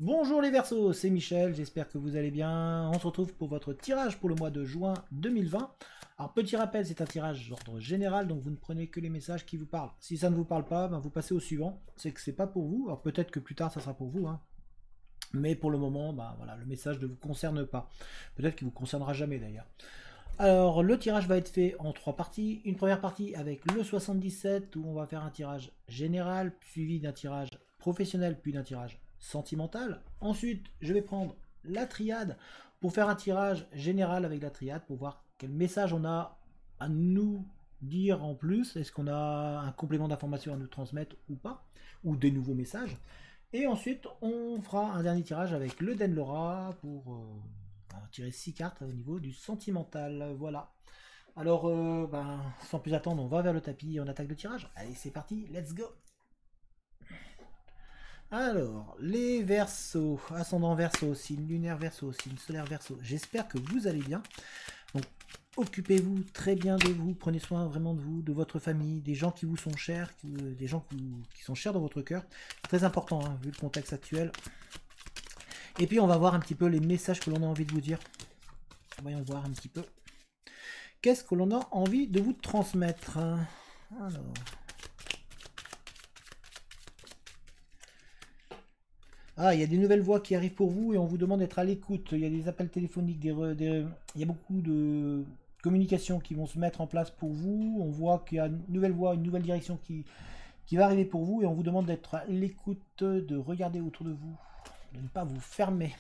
Bonjour les Verseaux, c'est Michel, j'espère que vous allez bien. On se retrouve pour votre tirage pour le mois de juin 2020. Alors petit rappel, c'est un tirage d'ordre général, donc vous ne prenez que les messages qui vous parlent. Si ça ne vous parle pas, ben vous passez au suivant. C'est que c'est pas pour vous, alors peut-être que plus tard ça sera pour vous, hein. Mais pour le moment, ben voilà, le message ne vous concerne pas. Peut-être qu'il vous concernera jamais d'ailleurs. Alors le tirage va être fait en 3 parties. Une première partie avec le 77 où on va faire un tirage général, suivi d'un tirage professionnel, puis d'un tirage sentimental. Ensuite, je vais prendre la triade pour faire un tirage général avec la triade pour voir quel message on a à nous dire en plus. Est-ce qu'on a un complément d'information à nous transmettre ou pas, ou des nouveaux messages. Et ensuite, on fera un dernier tirage avec le Denlora pour tirer 6 cartes au niveau du sentimental. Voilà. Alors, sans plus attendre, on va vers le tapis et on attaque le tirage. Allez, c'est parti, let's go. Alors, les Verseaux, ascendant Verseau, signe lunaire Verseau, signe solaire Verseau. J'espère que vous allez bien. Donc, occupez-vous très bien de vous, prenez soin vraiment de vous, de votre famille, des gens qui vous sont chers, des gens qui sont chers dans votre cœur. Très important, hein, vu le contexte actuel. Et puis, on va voir un petit peu les messages que l'on a envie de vous dire. Voyons voir un petit peu. Qu'est-ce que l'on a envie de vous transmettre? Alors... Ah, il y a des nouvelles voix qui arrivent pour vous et on vous demande d'être à l'écoute. Il y a des appels téléphoniques, il y a beaucoup de communications qui vont se mettre en place pour vous. On voit qu'il y a une nouvelle voie, une nouvelle direction qui va arriver pour vous et on vous demande d'être à l'écoute, de regarder autour de vous, de ne pas vous fermer.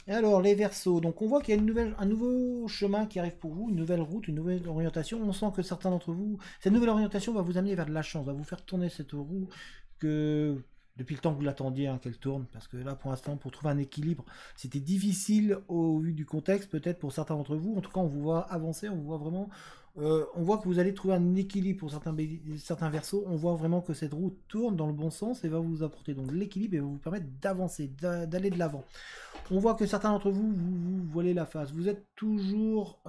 Et alors, les Verseaux, donc on voit qu'il y a un nouveau chemin qui arrive pour vous, une nouvelle route, une nouvelle orientation. On sent que certains d'entre vous, cette nouvelle orientation va vous amener vers de la chance, va vous faire tourner cette roue que depuis le temps que vous l'attendiez, hein, qu'elle tourne. Parce que là, pour l'instant, pour trouver un équilibre, c'était difficile au vu du contexte, peut-être pour certains d'entre vous. En tout cas, on vous voit avancer, on vous voit vraiment... on voit que vous allez trouver un équilibre pour certains Verseaux. On voit vraiment que cette roue tourne dans le bon sens et va vous apporter donc l'équilibre et va vous permettre d'avancer, d'aller de l'avant. On voit que certains d'entre vous, vous voilez la face. Vous êtes toujours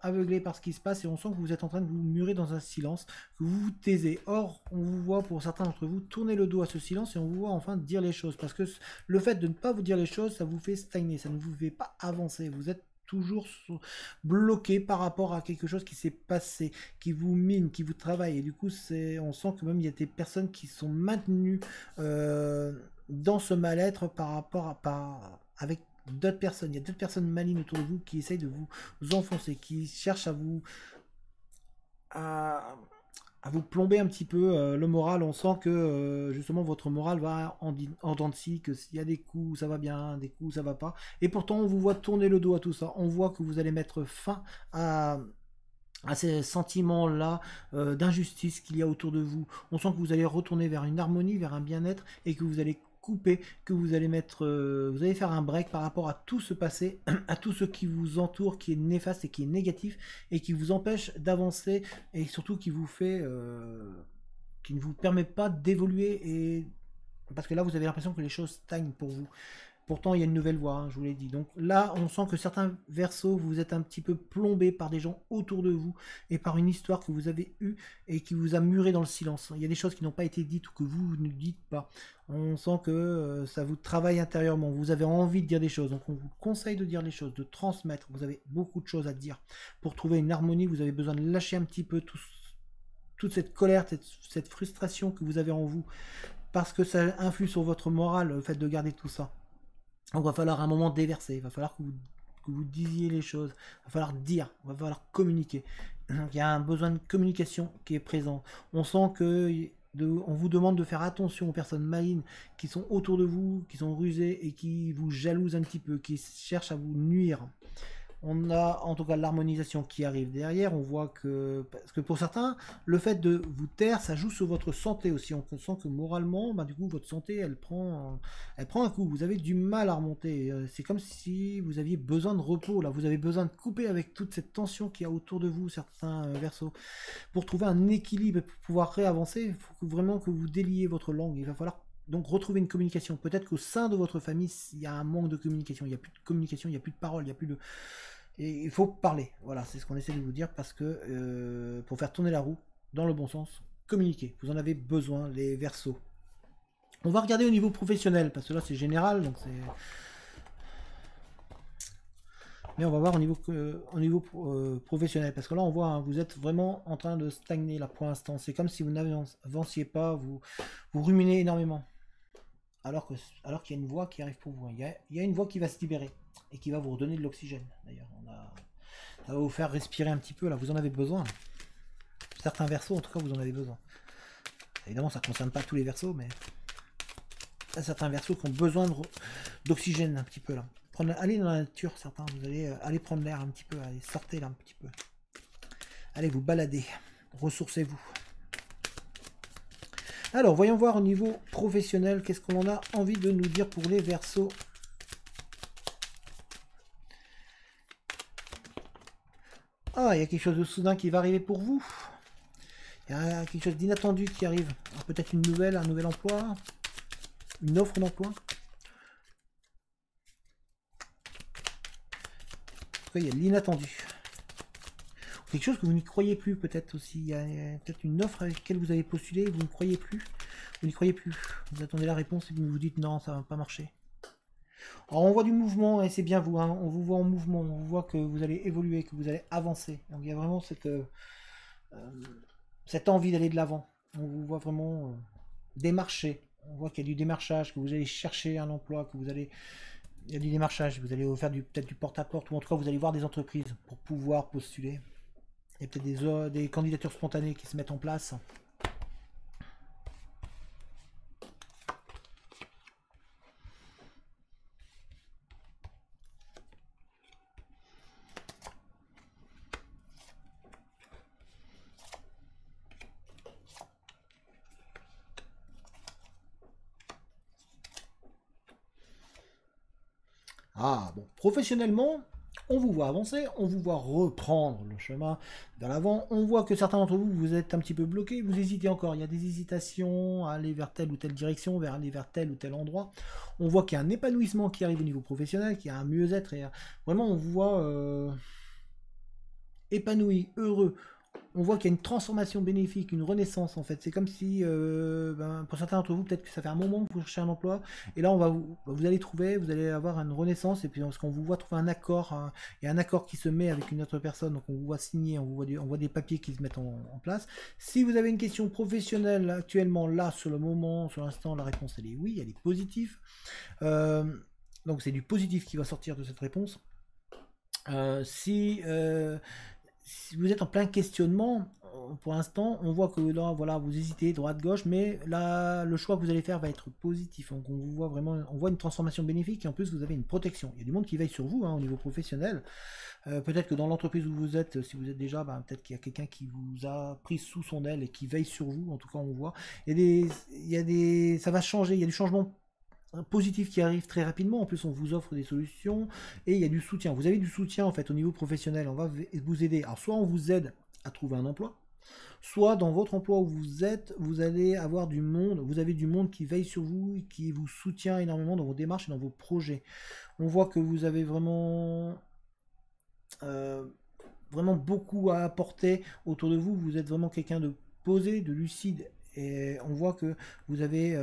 aveuglé par ce qui se passe et on sent que vous êtes en train de vous murer dans un silence, que vous vous taisez. Or, on vous voit pour certains d'entre vous tourner le dos à ce silence et on vous voit enfin dire les choses. Parce que le fait de ne pas vous dire les choses, ça vous fait stagner, ça ne vous fait pas avancer. Vous êtes toujours bloqué par rapport à quelque chose qui s'est passé, qui vous mine, qui vous travaille. Et du coup, on sent que même il y a des personnes qui sont maintenues dans ce mal-être par rapport avec d'autres personnes. Il y a d'autres personnes malignes autour de vous qui essayent de vous enfoncer, qui cherchent à, à vous plomber un petit peu le moral. On sent que justement votre moral va en dents de scie, que s'il y a des coups ça va bien, des coups ça va pas. Et pourtant on vous voit tourner le dos à tout ça. On voit que vous allez mettre fin à ces sentiments-là d'injustice qu'il y a autour de vous. On sent que vous allez retourner vers une harmonie, vers un bien-être, et que vous allez couper, que vous allez vous allez faire un break par rapport à tout ce passé, à tout ce qui vous entoure, qui est néfaste et qui est négatif, et qui vous empêche d'avancer, et surtout qui vous fait... qui ne vous permet pas d'évoluer, et parce que là vous avez l'impression que les choses stagnent pour vous. Pourtant, il y a une nouvelle voie, hein, je vous l'ai dit. Donc là, on sent que certains Verseaux, vous êtes un petit peu plombé par des gens autour de vous et par une histoire que vous avez eue et qui vous a muré dans le silence. Il y a des choses qui n'ont pas été dites ou que vous ne dites pas. On sent que ça vous travaille intérieurement. Vous avez envie de dire des choses. Donc on vous conseille de dire les choses, de transmettre. Vous avez beaucoup de choses à dire. Pour trouver une harmonie, vous avez besoin de lâcher un petit peu toute cette colère, cette frustration que vous avez en vous. Parce que ça influe sur votre morale, le fait de garder tout ça. Donc il va falloir un moment déverser, il va falloir que vous disiez les choses, il va falloir dire, il va falloir communiquer. Donc, il y a un besoin de communication qui est présent. On sent que on vous demande de faire attention aux personnes malignes qui sont autour de vous, qui sont rusées et qui vous jalousent un petit peu, qui cherchent à vous nuire. On a en tout cas l'harmonisation qui arrive derrière. On voit que, parce que pour certains, le fait de vous taire, ça joue sur votre santé aussi. On sent que moralement, bah, du coup, votre santé, elle prend un coup. Vous avez du mal à remonter. C'est comme si vous aviez besoin de repos. Là, vous avez besoin de couper avec toute cette tension qu'il y a autour de vous, certains Verseaux. Pour trouver un équilibre et pour pouvoir réavancer, il faut vraiment que vous déliez votre langue. Il va falloir donc retrouver une communication. Peut-être qu'au sein de votre famille, il y a un manque de communication. Il n'y a plus de communication, il n'y a plus de parole, il n'y a plus de... Et il faut parler. Voilà, c'est ce qu'on essaie de vous dire parce que pour faire tourner la roue dans le bon sens, communiquer. Vous en avez besoin, les Verseaux. On va regarder au niveau professionnel parce que là c'est général, donc c'est... Mais on va voir au niveau professionnel parce que là on voit, hein, vous êtes vraiment en train de stagner là pour l'instant. C'est comme si vous n'avanciez pas, vous ruminez énormément. Alors qu'il y a une voie qui arrive pour vous. Il y a une voie qui va se libérer et qui va vous redonner de l'oxygène. D'ailleurs, ça va vous faire respirer un petit peu. Là, vous en avez besoin. Certains Verseaux, en tout cas, vous en avez besoin. Évidemment, ça ne concerne pas tous les Verseaux, mais il y a certains Verseaux qui ont besoin d'oxygène un petit peu là. Allez dans la nature, certains. Vous allez aller prendre l'air un petit peu. Allez, sortez là un petit peu. Allez vous balader. Ressourcez-vous. Alors, voyons voir au niveau professionnel, qu'est-ce qu'on a envie de nous dire pour les Verseaux. Ah, il y a quelque chose de soudain qui va arriver pour vous. Il y a quelque chose d'inattendu qui arrive. Peut-être une nouvelle, un nouvel emploi, une offre d'emploi. En tout cas, il y a l'inattendu. Quelque chose que vous n'y croyez plus, peut-être aussi. Il y a peut-être une offre avec laquelle vous avez postulé et vous ne croyez plus. Vous n'y croyez plus. Vous attendez la réponse et vous vous dites non, ça ne va pas marcher. Alors on voit du mouvement et c'est bien vous, hein, on vous voit en mouvement, on voit que vous allez évoluer, que vous allez avancer. Donc il y a vraiment cette envie d'aller de l'avant. On vous voit vraiment démarcher. On voit qu'il y a du démarchage, que vous allez chercher un emploi, que vous allez... Il y a du démarchage, vous allez faire peut-être du porte-à-porte, ou en tout cas vous allez voir des entreprises pour pouvoir postuler. Il y a peut-être des candidatures spontanées qui se mettent en place. Ah, bon, professionnellement, on vous voit avancer, on vous voit reprendre le chemin vers l'avant. On voit que certains d'entre vous, vous êtes un petit peu bloqués, vous hésitez encore. Il y a des hésitations à aller vers telle ou telle direction, vers aller vers tel ou tel endroit. On voit qu'il y a un épanouissement qui arrive au niveau professionnel, qu'il y a un mieux-être. Et vraiment, on vous voit épanoui, heureux. On voit qu'il y a une transformation bénéfique, une renaissance en fait. C'est comme si, pour certains d'entre vous, peut-être que ça fait un moment que vous cherchez un emploi, et là vous allez trouver, vous allez avoir une renaissance, et puis parce qu'on vous voit trouver un accord, il y a un accord qui se met avec une autre personne, donc on vous voit signer, on voit des papiers qui se mettent en place. Si vous avez une question professionnelle actuellement, là, sur le moment, sur l'instant, la réponse elle est oui, elle est positive. Donc c'est du positif qui va sortir de cette réponse. Si vous êtes en plein questionnement, pour l'instant, on voit que là, voilà, vous hésitez droite-gauche, mais là, le choix que vous allez faire va être positif. Donc, on vous voit vraiment, on voit une transformation bénéfique et en plus, vous avez une protection. Il y a du monde qui veille sur vous, hein, au niveau professionnel. Peut-être que dans l'entreprise où vous êtes, si vous êtes déjà, peut-être qu'il y a quelqu'un qui vous a pris sous son aile et qui veille sur vous. En tout cas, on voit. Ça va changer. Il y a du changement positif qui arrive très rapidement. En plus, on vous offre des solutions et il y a du soutien. Vous avez du soutien en fait au niveau professionnel. On va vous aider. Alors, soit on vous aide à trouver un emploi, soit dans votre emploi où vous êtes, vous allez avoir du monde. Vous avez du monde qui veille sur vous et qui vous soutient énormément dans vos démarches et dans vos projets. On voit que vous avez vraiment beaucoup à apporter autour de vous. Vous êtes vraiment quelqu'un de posé, de lucide, et on voit que vous avez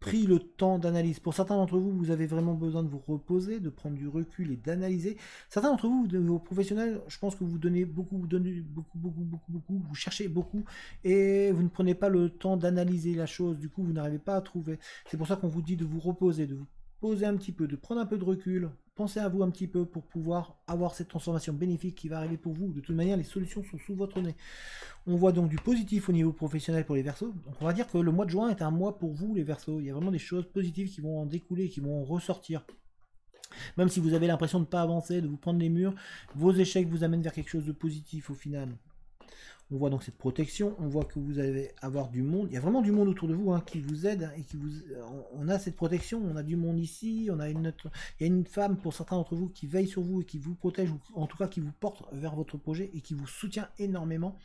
pris le temps d'analyse. Pour certains d'entre vous, vous avez vraiment besoin de vous reposer, de prendre du recul et d'analyser. Certains d'entre vous, vos professionnels, je pense que vous donnez beaucoup, vous cherchez beaucoup et vous ne prenez pas le temps d'analyser la chose. Du coup, vous n'arrivez pas à trouver. C'est pour ça qu'on vous dit de vous reposer, de vous poser un petit peu, de prendre un peu de recul, pensez à vous un petit peu pour pouvoir avoir cette transformation bénéfique qui va arriver pour vous. De toute manière, les solutions sont sous votre nez. On voit donc du positif au niveau professionnel pour les Verseaux. Donc on va dire que le mois de juin est un mois pour vous les Verseaux. Il y a vraiment des choses positives qui vont en découler, qui vont en ressortir. Même si vous avez l'impression de ne pas avancer, de vous prendre les murs, vos échecs vous amènent vers quelque chose de positif au final. On voit donc cette protection, on voit que vous allez avoir du monde, il y a vraiment du monde autour de vous hein, qui vous aide, et qui vous... On a cette protection, on a du monde ici, il y a une femme pour certains d'entre vous qui veille sur vous et qui vous protège, ou en tout cas qui vous porte vers votre projet et qui vous soutient énormément.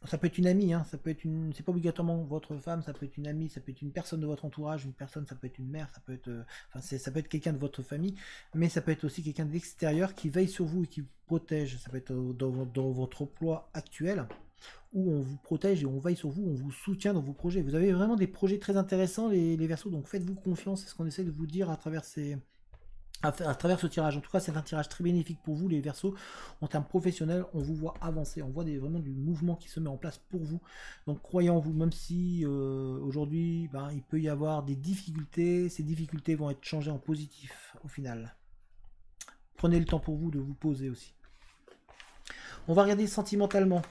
Ça peut être une amie, hein, ça peut être une, c'est pas obligatoirement votre femme, ça peut être une amie, ça peut être une personne de votre entourage, une personne, ça peut être une mère, ça peut être, ça peut être quelqu'un de votre famille, mais ça peut être aussi quelqu'un de l'extérieur qui veille sur vous et qui vous protège. Ça peut être dans votre emploi actuel où on vous protège et on veille sur vous, on vous soutient dans vos projets. Vous avez vraiment des projets très intéressants, les Verseaux, donc faites-vous confiance, c'est ce qu'on essaie de vous dire à travers à travers ce tirage. En tout cas, c'est un tirage très bénéfique pour vous, les Verseaux. En termes professionnels, on vous voit avancer, on voit vraiment du mouvement qui se met en place pour vous. Donc croyez en vous, même si aujourd'hui, il peut y avoir des difficultés, ces difficultés vont être changées en positif au final. Prenez le temps pour vous de vous poser aussi. On va regarder sentimentalement.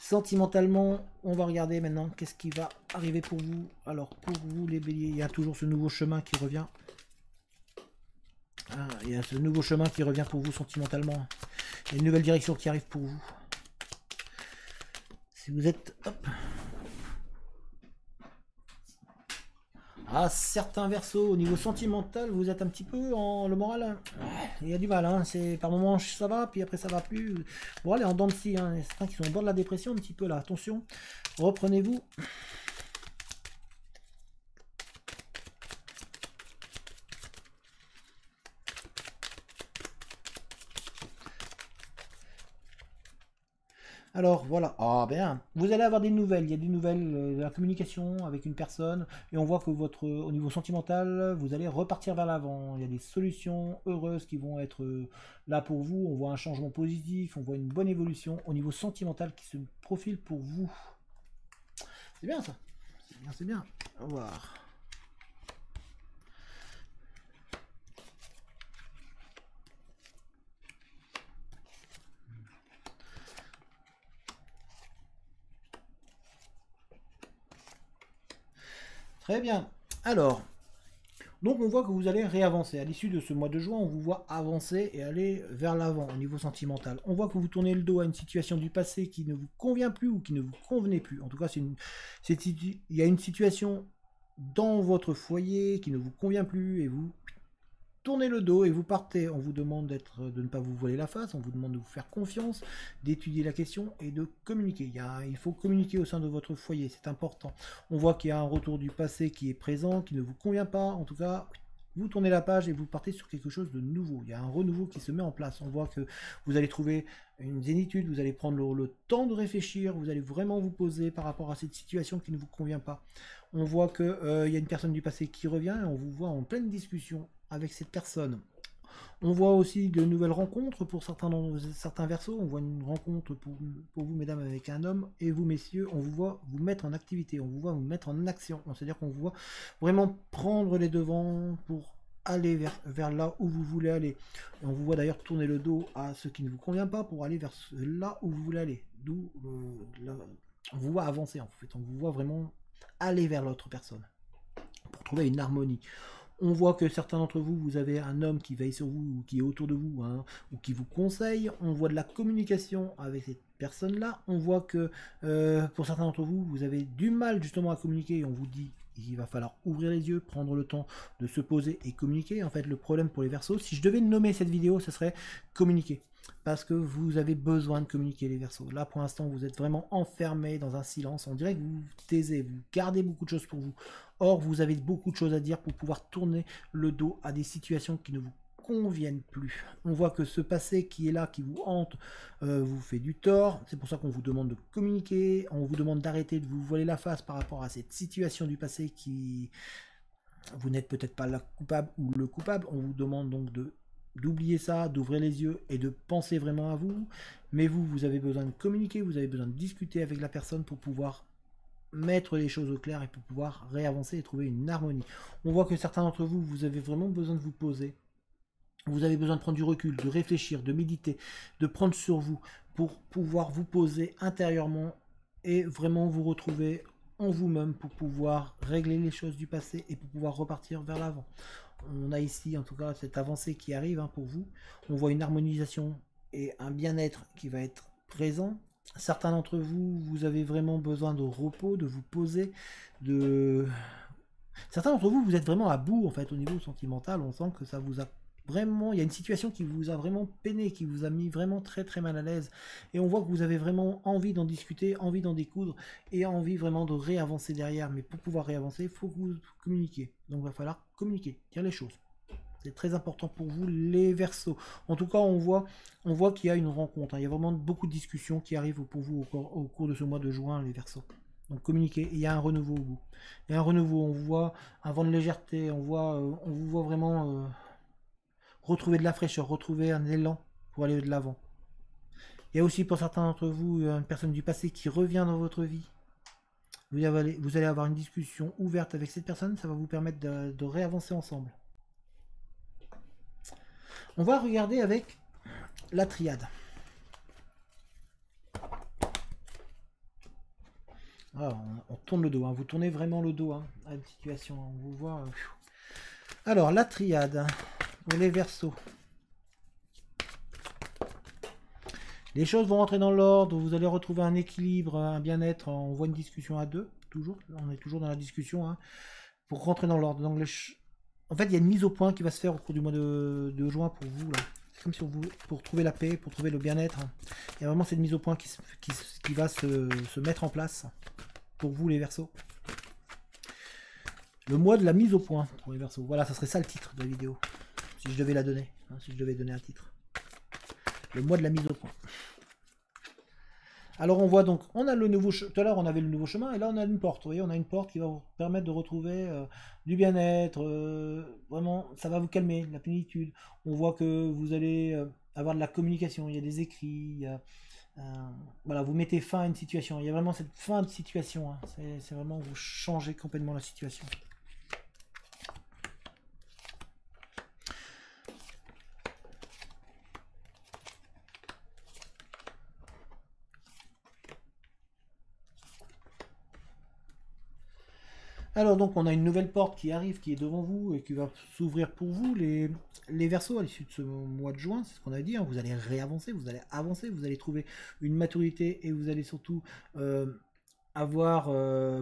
Sentimentalement, on va regarder maintenant qu'est-ce qui va arriver pour vous. Alors, pour vous, les béliers, il y a toujours ce nouveau chemin qui revient. Ah, il y a ce nouveau chemin qui revient pour vous sentimentalement. Il y a une nouvelle direction qui arrive pour vous. Si vous êtes... Hop. Ah, certains Verseaux, au niveau sentimental, vous êtes un petit peu en... Le moral, il y a du mal, hein. C'est par moments ça va, puis après ça va plus. Bon, allez, en dents de scie, hein. Certains qui sont au bord de la dépression, un petit peu là, attention. Reprenez-vous. Alors voilà, ah bien, vous allez avoir des nouvelles, il y a des nouvelles de la communication avec une personne, et on voit que au niveau sentimental, vous allez repartir vers l'avant. Il y a des solutions heureuses qui vont être là pour vous, on voit un changement positif, on voit une bonne évolution au niveau sentimental qui se profile pour vous. C'est bien ça, c'est bien, c'est bien. On va voir. Très bien. Alors, donc on voit que vous allez réavancer. À l'issue de ce mois de juin, on vous voit avancer et aller vers l'avant au niveau sentimental. On voit que vous tournez le dos à une situation du passé qui ne vous convient plus ou qui ne vous convenait plus. En tout cas, il y a une situation dans votre foyer qui ne vous convient plus et vous tournez le dos et vous partez. On vous demande de ne pas vous voiler la face, on vous demande de vous faire confiance, d'étudier la question et de communiquer. Il faut communiquer au sein de votre foyer, c'est important. On voit qu'il y a un retour du passé qui est présent, qui ne vous convient pas. En tout cas, vous tournez la page et vous partez sur quelque chose de nouveau. Il y a un renouveau qui se met en place. On voit que vous allez trouver une zénitude, vous allez prendre le temps de réfléchir, vous allez vraiment vous poser par rapport à cette situation qui ne vous convient pas. On voit qu'il y a une personne du passé qui revient et on vous voit en pleine discussion avec cette personne. On voit aussi de nouvelles rencontres pour certains Verseaux. On voit une rencontre pour vous, mesdames, avec un homme, et vous, messieurs, on vous voit vous mettre en activité, on vous voit vous mettre en action. C'est-à-dire qu'on vous voit vraiment prendre les devants pour aller vers là où vous voulez aller. Et on vous voit d'ailleurs tourner le dos à ce qui ne vous convient pas pour aller vers là où vous voulez aller. D'où on vous voit avancer, en fait. On vous voit vraiment aller vers l'autre personne pour trouver une harmonie. On voit que certains d'entre vous, vous avez un homme qui veille sur vous, ou qui est autour de vous, hein, ou qui vous conseille. On voit de la communication avec cette personne-là. On voit que pour certains d'entre vous, vous avez du mal justement à communiquer. Et on vous dit qu'il va falloir ouvrir les yeux, prendre le temps de se poser et communiquer. En fait, le problème pour les Verseaux, si je devais nommer cette vidéo, ce serait communiquer. Parce que vous avez besoin de communiquer, les Verseaux. Là, pour l'instant, vous êtes vraiment enfermés dans un silence. On dirait que vous vous taisez, vous gardez beaucoup de choses pour vous. Or, vous avez beaucoup de choses à dire pour pouvoir tourner le dos à des situations qui ne vous conviennent plus. On voit que ce passé qui est là, qui vous hante, vous fait du tort. C'est pour ça qu'on vous demande de communiquer. On vous demande d'arrêter de vous voiler la face par rapport à cette situation du passé qui... Vous n'êtes peut-être pas la coupable ou le coupable. On vous demande donc d'oublier ça, d'ouvrir les yeux et de penser vraiment à vous. Mais vous avez besoin de communiquer, vous avez besoin de discuter avec la personne pour pouvoir mettre les choses au clair et pour pouvoir réavancer et trouver une harmonie. On voit que certains d'entre vous, vous avez vraiment besoin de vous poser. Vous avez besoin de prendre du recul, de réfléchir, de méditer, de prendre sur vous pour pouvoir vous poser intérieurement et vraiment vous retrouver en vous-même pour pouvoir régler les choses du passé et pour pouvoir repartir vers l'avant. On a ici en tout cas cette avancée qui arrive pour vous. On voit une harmonisation et un bien-être qui va être présent. Certains d'entre vous, vous avez vraiment besoin de repos, de vous poser, Certains d'entre vous, vous êtes vraiment à bout en fait au niveau sentimental. On sent que ça vous a vraiment, il y a une situation qui vous a vraiment peiné, qui vous a mis vraiment très très mal à l'aise. Et on voit que vous avez vraiment envie d'en discuter, envie d'en découdre et envie vraiment de réavancer derrière. Mais pour pouvoir réavancer, il faut que vous communiquiez. Donc il va falloir communiquer, dire les choses. C'est très important pour vous les Verseaux. En tout cas, on voit qu'il y a une rencontre. Il y a vraiment beaucoup de discussions qui arrivent pour vous au cours de ce mois de juin, les Verseaux. Donc communiquer, il y a un renouveau au bout. Il y a un renouveau, on voit un vent de légèreté, on vous voit vraiment retrouver de la fraîcheur, retrouver un élan pour aller de l'avant. Il y a aussi pour certains d'entre vous une personne du passé qui revient dans votre vie. Vous allez avoir une discussion ouverte avec cette personne, ça va vous permettre de réavancer ensemble. On va regarder avec la triade. Ah, on tourne le dos, vous tournez vraiment le dos à une situation, on vous voit. Alors, la triade, pour les Verseaux. Les choses vont rentrer dans l'ordre, vous allez retrouver un équilibre, un bien-être, on voit une discussion à deux, toujours, on est toujours dans la discussion, pour rentrer dans l'ordre. Donc, en fait, il y a une mise au point qui va se faire au cours du mois de juin pour vous, là. C'est comme si pour trouver la paix, pour trouver le bien-être, il y a vraiment cette mise au point qui va se mettre en place pour vous les Verseaux. Le mois de la mise au point pour les Verseaux. Voilà, ça serait ça le titre de la vidéo. Si je devais la donner, si je devais donner un titre. Le mois de la mise au point. Alors on voit donc, on a le nouveau chemin, tout à l'heure on avait le nouveau chemin, et là on a une porte, vous voyez, on a une porte qui va vous permettre de retrouver du bien-être, vraiment, ça va vous calmer, la plénitude. On voit que vous allez avoir de la communication, il y a des écrits, il y a, voilà, vous mettez fin à une situation, il y a vraiment cette fin de situation, c'est vraiment, vous changez complètement la situation. Alors donc on a une nouvelle porte qui arrive, qui est devant vous et qui va s'ouvrir pour vous, les Verseaux à l'issue de ce mois de juin, c'est ce qu'on a dit, vous allez réavancer, vous allez avancer, vous allez trouver une maturité et vous allez surtout avoir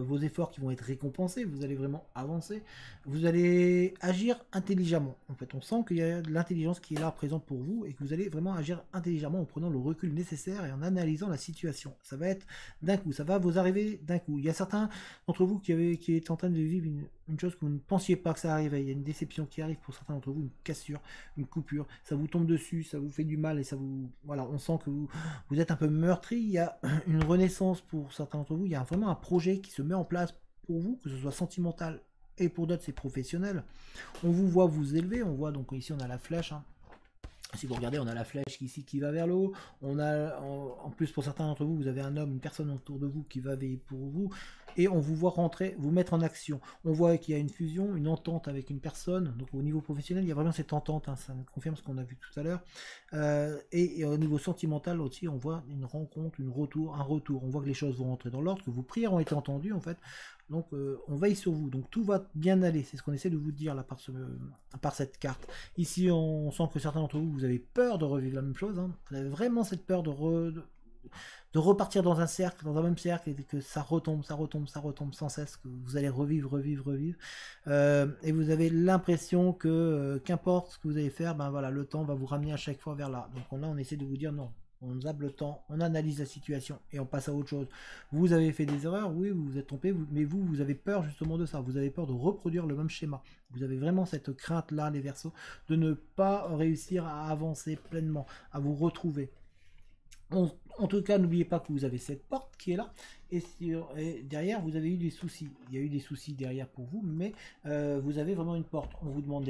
vos efforts qui vont être récompensés, vous allez vraiment avancer, vous allez agir intelligemment. En fait, on sent qu'il y a de l'intelligence qui est là présente pour vous et que vous allez vraiment agir intelligemment en prenant le recul nécessaire et en analysant la situation. Ça va être d'un coup, ça va vous arriver d'un coup. Il y a certains d'entre vous qui est en train de vivre une chose que vous ne pensiez pas que ça arrivait. Il y a une déception qui arrive pour certains d'entre vous, une cassure, une coupure. Ça vous tombe dessus, ça vous fait du mal et ça vous... Voilà, on sent que vous êtes un peu meurtri. Il y a une renaissance pour certains d'entre vous. Il y a vraiment un projet qui se met en place pour vous, que ce soit sentimental et pour d'autres c'est professionnel. On vous voit vous élever, on voit donc ici on a la flèche. Si vous regardez, on a la flèche ici qui va vers le haut. On a, en plus, pour certains d'entre vous, vous avez un homme, une personne autour de vous qui va veiller pour vous. Et on vous voit rentrer, vous mettre en action. On voit qu'il y a une fusion, une entente avec une personne. Donc au niveau professionnel, il y a vraiment cette entente. Ça nous confirme ce qu'on a vu tout à l'heure. Et au niveau sentimental aussi, on voit une rencontre, un retour. On voit que les choses vont rentrer dans l'ordre, que vos prières ont été entendues en fait. Donc on veille sur vous, donc tout va bien aller, c'est ce qu'on essaie de vous dire là par cette carte. Ici on sent que certains d'entre vous, vous avez peur de revivre la même chose, vous avez vraiment cette peur de repartir dans un cercle, dans un même cercle, et que ça retombe sans cesse, que vous allez revivre. Et vous avez l'impression que qu'importe ce que vous allez faire, ben voilà, le temps va vous ramener à chaque fois vers là. Donc là on essaie de vous dire non. On zappe le temps, on analyse la situation et on passe à autre chose. Vous avez fait des erreurs, oui, vous vous êtes trompé, mais vous avez peur justement de ça. Vous avez peur de reproduire le même schéma. Vous avez vraiment cette crainte-là, les Verseaux, de ne pas réussir à avancer pleinement, à vous retrouver. En tout cas, n'oubliez pas que vous avez cette porte qui est là, et derrière, vous avez eu des soucis. Il y a eu des soucis derrière pour vous, mais vous avez vraiment une porte. On vous demande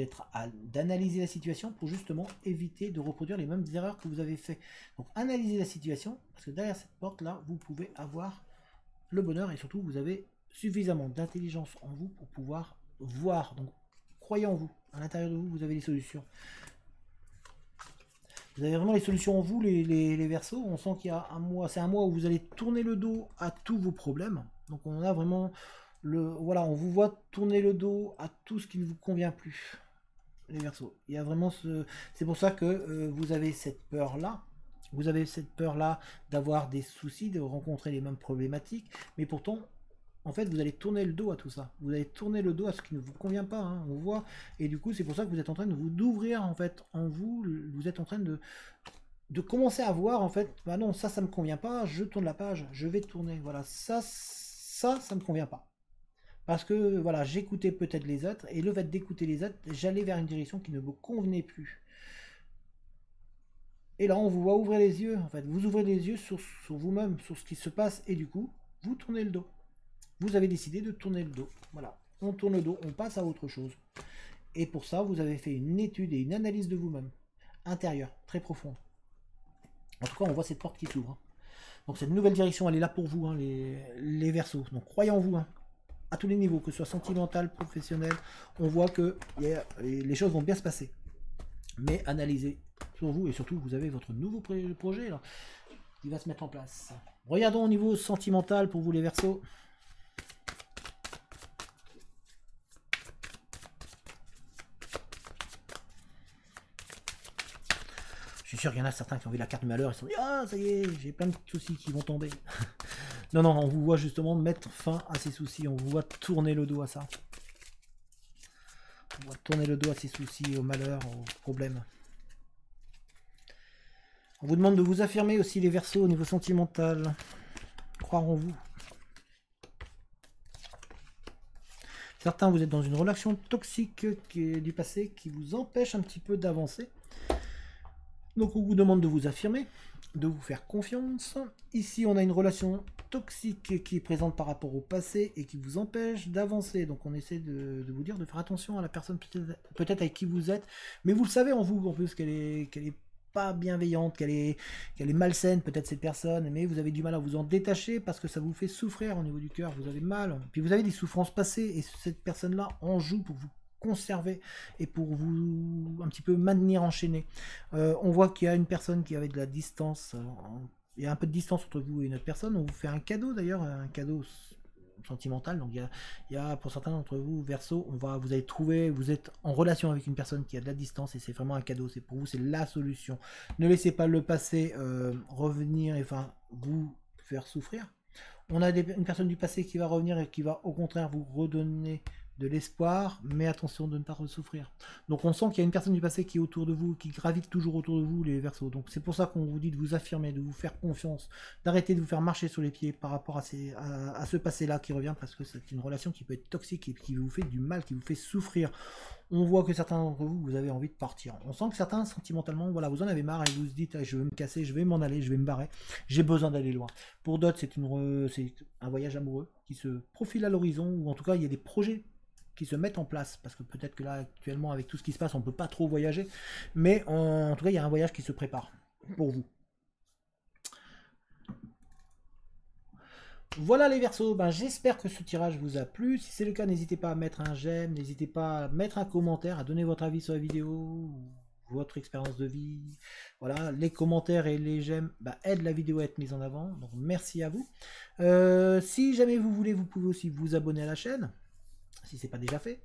d'analyser la situation pour justement éviter de reproduire les mêmes erreurs que vous avez fait. Donc, analysez la situation, parce que derrière cette porte-là, vous pouvez avoir le bonheur, et surtout, vous avez suffisamment d'intelligence en vous pour pouvoir voir. Donc, croyez en vous. À l'intérieur de vous, vous avez les solutions. Vous avez vraiment les solutions en vous, les Verseaux. On sent qu'il y a un mois, c'est un mois où vous allez tourner le dos à tous vos problèmes. Donc on a vraiment voilà, on vous voit tourner le dos à tout ce qui ne vous convient plus, les Verseaux. Il y a vraiment c'est pour ça que vous avez cette peur-là. Vous avez cette peur-là d'avoir des soucis, de rencontrer les mêmes problématiques, mais pourtant, en fait, vous allez tourner le dos à tout ça. Vous allez tourner le dos à ce qui ne vous convient pas, hein, on voit. Et du coup, c'est pour ça que vous êtes en train de vous d'ouvrir, en fait, en vous. Vous êtes en train de commencer à voir, en fait, bah non, ça me convient pas, je tourne la page, je vais tourner. Voilà, ça me convient pas. Parce que, voilà, j'écoutais peut-être les autres, et le fait d'écouter les autres, j'allais vers une direction qui ne me convenait plus. Et là, on vous voit ouvrir les yeux, en fait. Vous ouvrez les yeux sur vous-même, sur ce qui se passe, et du coup, vous tournez le dos. Vous avez décidé de tourner le dos. Voilà, on tourne le dos, on passe à autre chose. Et pour ça, vous avez fait une étude et une analyse de vous-même, intérieure, très profonde. En tout cas, on voit cette porte qui s'ouvre. Hein. Donc cette nouvelle direction, elle est là pour vous, hein, les Verseaux. Donc croyez en vous, hein, à tous les niveaux, que ce soit sentimental, professionnel. On voit que les choses vont bien se passer. Mais analysez sur vous, et surtout, vous avez votre nouveau projet là, qui va se mettre en place. Regardons au niveau sentimental pour vous les Verseaux. Je suis sûr qu'il y en a certains qui ont vu la carte du malheur et se sont dit « Ah, ça y est, j'ai plein de soucis qui vont tomber. » Non, non, on vous voit justement mettre fin à ces soucis. On vous voit tourner le dos à ça. On voit tourner le dos à ces soucis, aux malheurs, aux problèmes. On vous demande de vous affirmer aussi les Verseaux au niveau sentimental. Croire en vous. Certains, vous êtes dans une relation toxique du passé qui vous empêche un petit peu d'avancer. Donc on vous demande de vous affirmer, de vous faire confiance. Ici on a une relation toxique qui est présente par rapport au passé et qui vous empêche d'avancer. Donc on essaie de vous dire de faire attention à la personne peut-être avec qui vous êtes. Mais vous le savez en vous en plus qu'elle est pas bienveillante, qu'elle est malsaine peut-être cette personne. Mais vous avez du mal à vous en détacher parce que ça vous fait souffrir au niveau du cœur. Vous avez mal. Puis vous avez des souffrances passées et cette personne-là en joue pour vous conserver et pour vous un petit peu maintenir enchaîné. On voit qu'il y a une personne qui avait de la distance, il y a un peu de distance entre vous et une autre personne. On vous fait un cadeau d'ailleurs, un cadeau sentimental. Donc il y a pour certains d'entre vous Verseau, vous allez trouver, vous êtes en relation avec une personne qui a de la distance et c'est vraiment un cadeau. C'est pour vous, c'est la solution. Ne laissez pas le passé revenir et enfin vous faire souffrir. On a une personne du passé qui va revenir et qui va au contraire vous redonner de l'espoir, mais attention de ne pas ressouffrir. Donc on sent qu'il y a une personne du passé qui est autour de vous, qui gravite toujours autour de vous, les Verseaux. Donc c'est pour ça qu'on vous dit de vous affirmer, de vous faire confiance, d'arrêter de vous faire marcher sur les pieds par rapport à ce passé-là qui revient, parce que c'est une relation qui peut être toxique et qui vous fait du mal, qui vous fait souffrir. On voit que certains d'entre vous, vous avez envie de partir. On sent que certains, sentimentalement, voilà, vous en avez marre et vous vous dites, ah, je vais me casser, je vais m'en aller, je vais me barrer, j'ai besoin d'aller loin. Pour d'autres, c'est un voyage amoureux qui se profile à l'horizon, ou en tout cas, il y a des projets qui se mettent en place, parce que peut-être que là, actuellement, avec tout ce qui se passe, on ne peut pas trop voyager, mais en tout cas, il y a un voyage qui se prépare pour vous. Voilà les Verseaux, ben, j'espère que ce tirage vous a plu. Si c'est le cas, n'hésitez pas à mettre un j'aime, n'hésitez pas à mettre un commentaire, à donner votre avis sur la vidéo, votre expérience de vie. Voilà, les commentaires et les j'aime aident la vidéo à être mise en avant, donc merci à vous. Si jamais vous voulez, vous pouvez aussi vous abonner à la chaîne, si ce n'est pas déjà fait.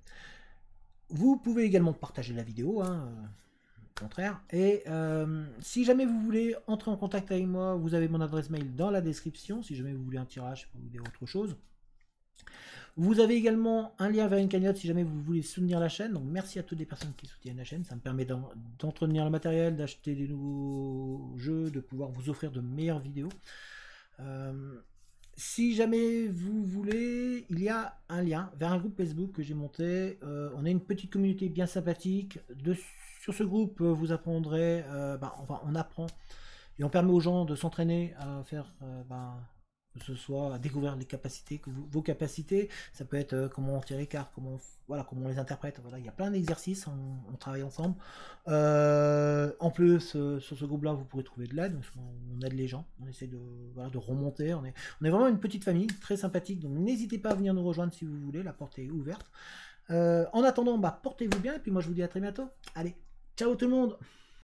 Vous pouvez également partager la vidéo, hein, au contraire. Et si jamais vous voulez entrer en contact avec moi, vous avez mon adresse mail dans la description, si jamais vous voulez un tirage, si vous voulez autre chose. Vous avez également un lien vers une cagnotte si jamais vous voulez soutenir la chaîne. Donc merci à toutes les personnes qui soutiennent la chaîne. Ça me permet d'entretenir le matériel, d'acheter des nouveaux jeux, de pouvoir vous offrir de meilleures vidéos. Si jamais vous voulez, il y a un lien vers un groupe Facebook que j'ai monté. On a une petite communauté bien sympathique. Sur ce groupe, vous apprendrez, enfin on apprend et on permet aux gens de s'entraîner à faire, que ce soit à découvrir les capacités, vos capacités. Ça peut être comment on tire les cartes, comment on les interprète. Voilà, il y a plein d'exercices, on travaille ensemble. En plus, sur ce groupe-là, vous pourrez trouver de l'aide. On aide les gens, on essaie de remonter. On est vraiment une petite famille, très sympathique. Donc n'hésitez pas à venir nous rejoindre si vous voulez, la porte est ouverte. En attendant, portez-vous bien et puis moi je vous dis à très bientôt. Allez, ciao tout le monde!